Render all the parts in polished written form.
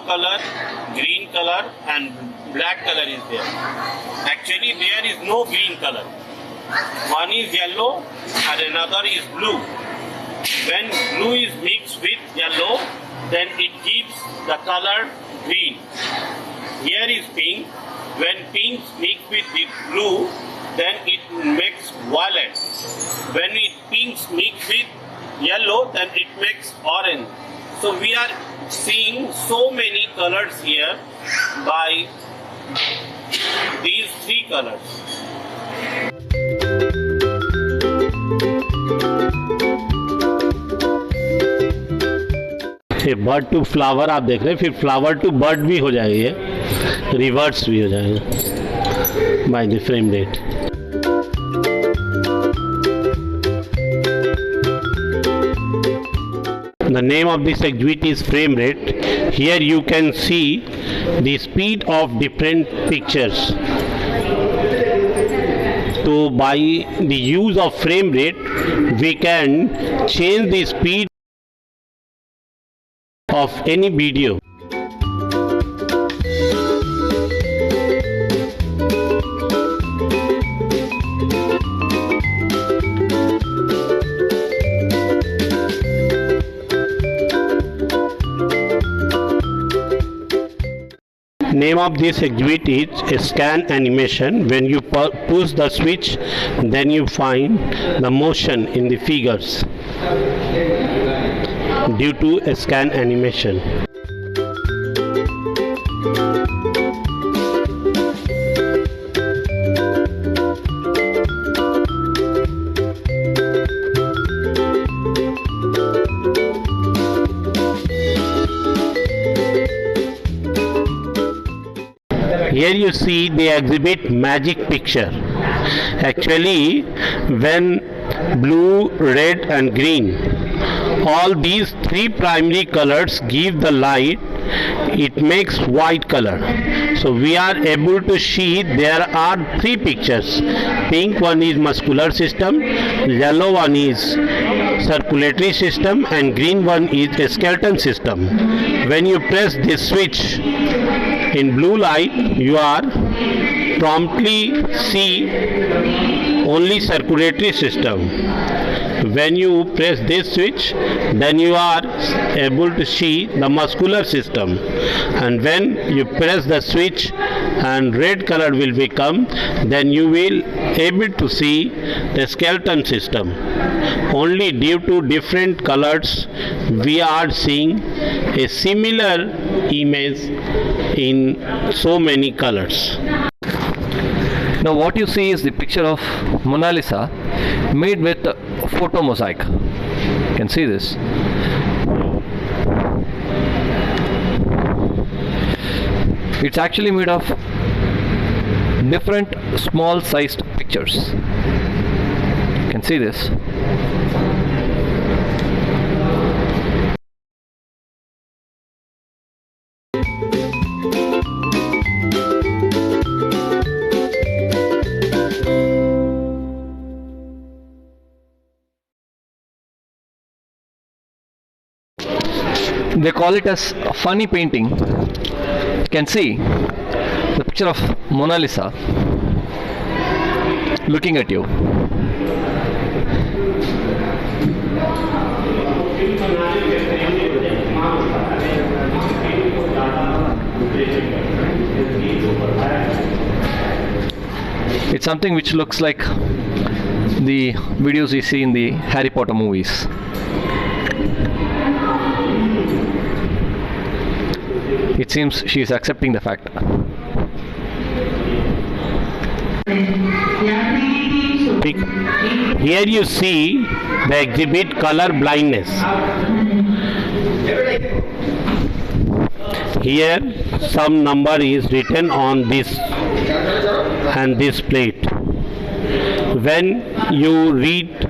color, green color and black color is there. Actually there is no green color. One is yellow and another is blue. When blue is mixed with yellow, then it gives the color green. Here is pink. When pink mixed with the blue, then it makes violet. When pink mixed with yellow, then it makes orange. So we are seeing so many colors here by these three colors. ये bird to flower आप देख रहे हैं, फिर flower to bird भी हो जाएगा, reverse भी हो जाएगा by the frame rate. The name of this exhibit is frame rate. Here you can see the speed of different pictures. So by the use of frame rate, we can change the speed of any video. Name of this exhibit is scan animation. When you push the switch, then you find the motion in the figures due to a scan animation. Here you see the exhibit magic picture. Actually, when blue, red and green, all these three primary colors give the light, it makes white color. So we are able to see there are three pictures. Pink one is muscular system, yellow one is circulatory system and green one is a skeleton system. When you press this switch in blue light, you are promptly see only circulatory system. When you press this switch, then you are able to see the muscular system, and when you press the switch and red color will become, then you will able to see the skeleton system. Only due to different colors we are seeing a similar image in so many colors. Now what you see is the picture of Mona Lisa made with photo mosaic. You can see this. It's actually made of different small sized pictures. You can see this. They call it as a funny painting. You can see the picture of Mona Lisa looking at you. It's something which looks like the videos we see in the Harry Potter movies. It seems she is accepting the fact. Here you see the exhibit color blindness. Here some number is written on this and this plate. When you read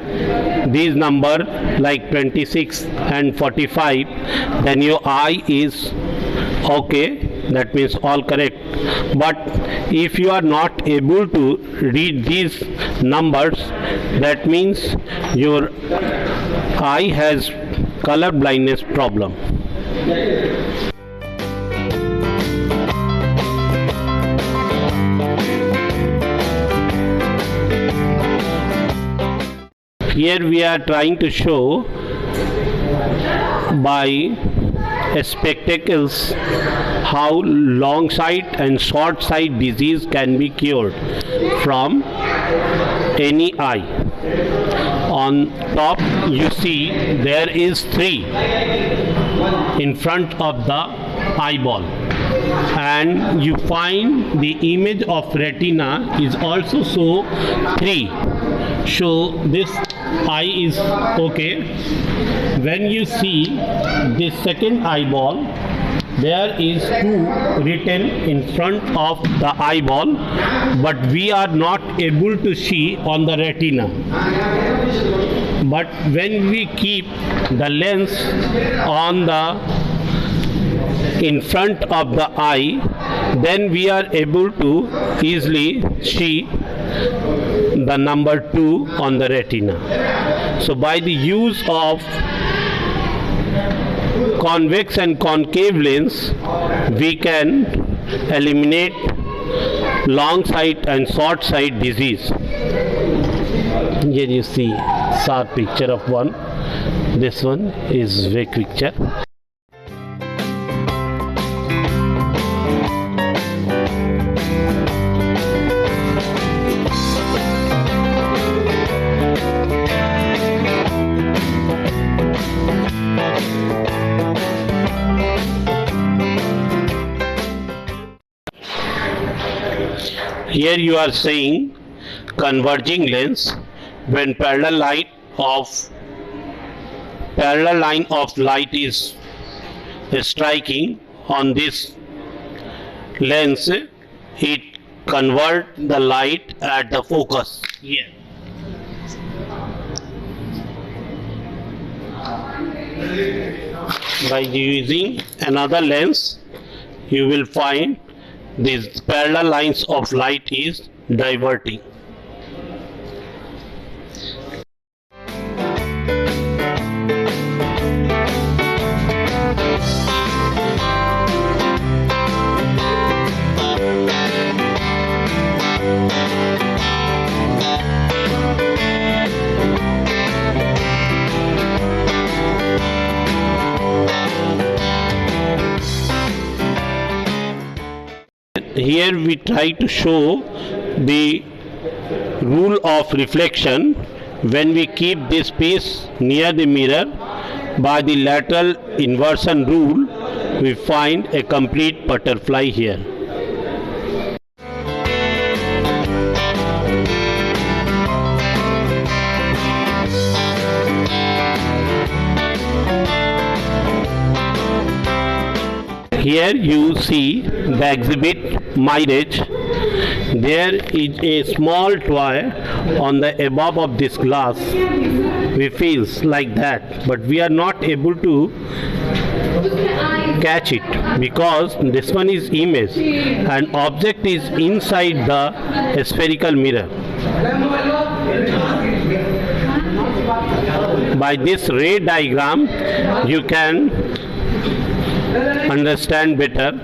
these number like 26 and 45, then your eye is okay, that means all correct. But if you are not able to read these numbers, that means your eye has color blindness problem. Here we are trying to show by spectacles how long sight and short sight disease can be cured from any eye. On top you see there is 3 in front of the eyeball, and you find the image of retina is also show 3. So this eye is okay. When you see this second eyeball, there is 2 written in front of the eyeball, but we are not able to see on the retina. But when we keep the lens on the in front of the eye, then we are able to easily see the number 2 on the retina. So by the use of convex and concave lens, we can eliminate long sight and short sight disease. Here you see sharp picture of one. This one is weak picture. Here you are seeing converging lens. When parallel line of light is striking on this lens, it convert the light at the focus here. By using another lens, you will find these parallel lines of light is diverting. Here we try to show the rule of reflection. When we keep this piece near the mirror, by the lateral inversion rule, we find a complete butterfly here. Here you see the exhibit Mirage. There is a small toy on the above of this glass. We feels like that, but we are not able to catch it because this one is image and object is inside the spherical mirror. By this ray diagram you can understand better.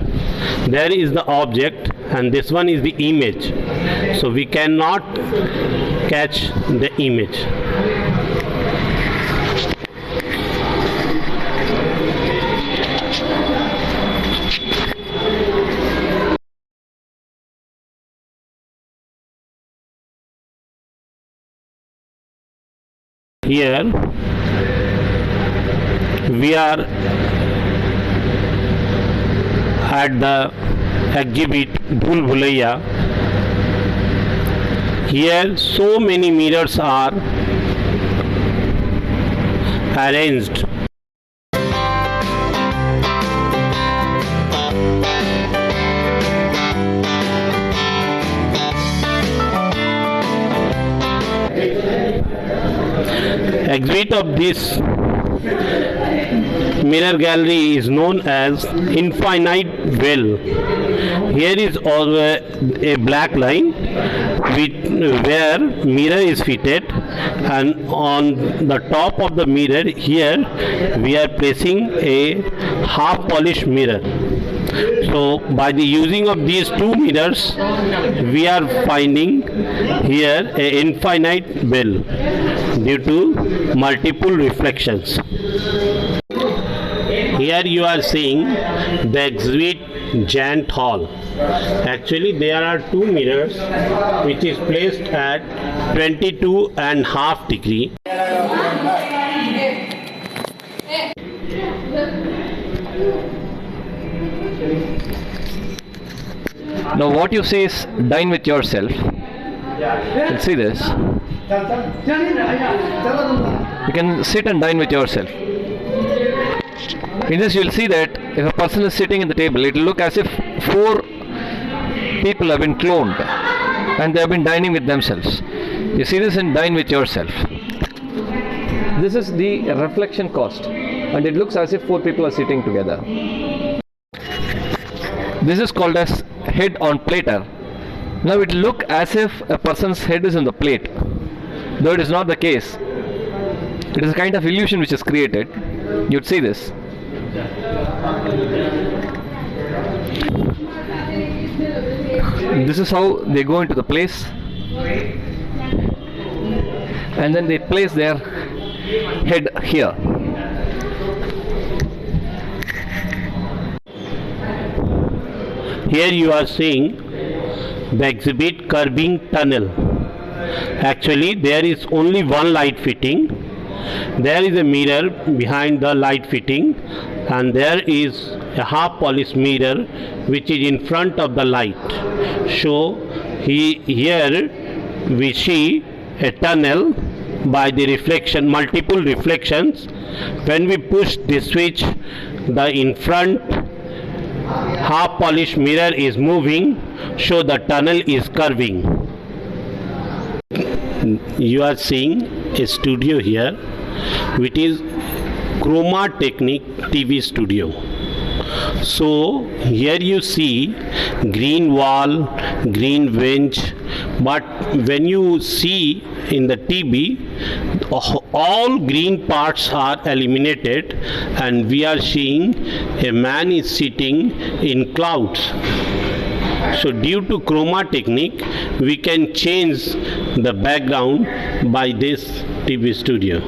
There is the object and this one is the image, so we cannot catch the image. Here we are at the exhibit Bhool Bhulaiya. Here so many mirrors are arranged. Exhibit of this mirror gallery is known as Infinite Well. Here is also a black line where mirror is fitted, and on the top of the mirror here we are placing a half polished mirror. So by the using of these two mirrors, we are finding here a infinite bill due to multiple reflections. Here you are seeing the exhibit giant hall. Actually there are two mirrors which is placed at 22.5 degree. Now what you see is dine with yourself. You can see this. You can sit and dine with yourself. In this you will see that if a person is sitting in the table, it will look as if 4 people have been cloned and they have been dining with themselves. You see this in Dine with Yourself. This is the reflection cost, and it looks as if 4 people are sitting together. This is called as head on platter. Now it look as if a person's head is in the plate, though it is not the case. It is a kind of illusion which is created. You'd see this. This is how they go into the place, and then they place their head here. Here you are seeing the exhibit curving tunnel. Actually there is only one light fitting. There is a mirror behind the light fitting, and there is a half polished mirror which is in front of the light. So here we see a tunnel by the reflection, multiple reflections. When we push the switch, the in front half polished mirror is moving, so the tunnel is curving. You are seeing a studio here, which is Chroma Technic TV studio. So here you see green wall, green bench, but when you see in the TV, all green parts are eliminated, and we are seeing a man is sitting in clouds. So due to Chroma technique, we can change the background by this TV studio.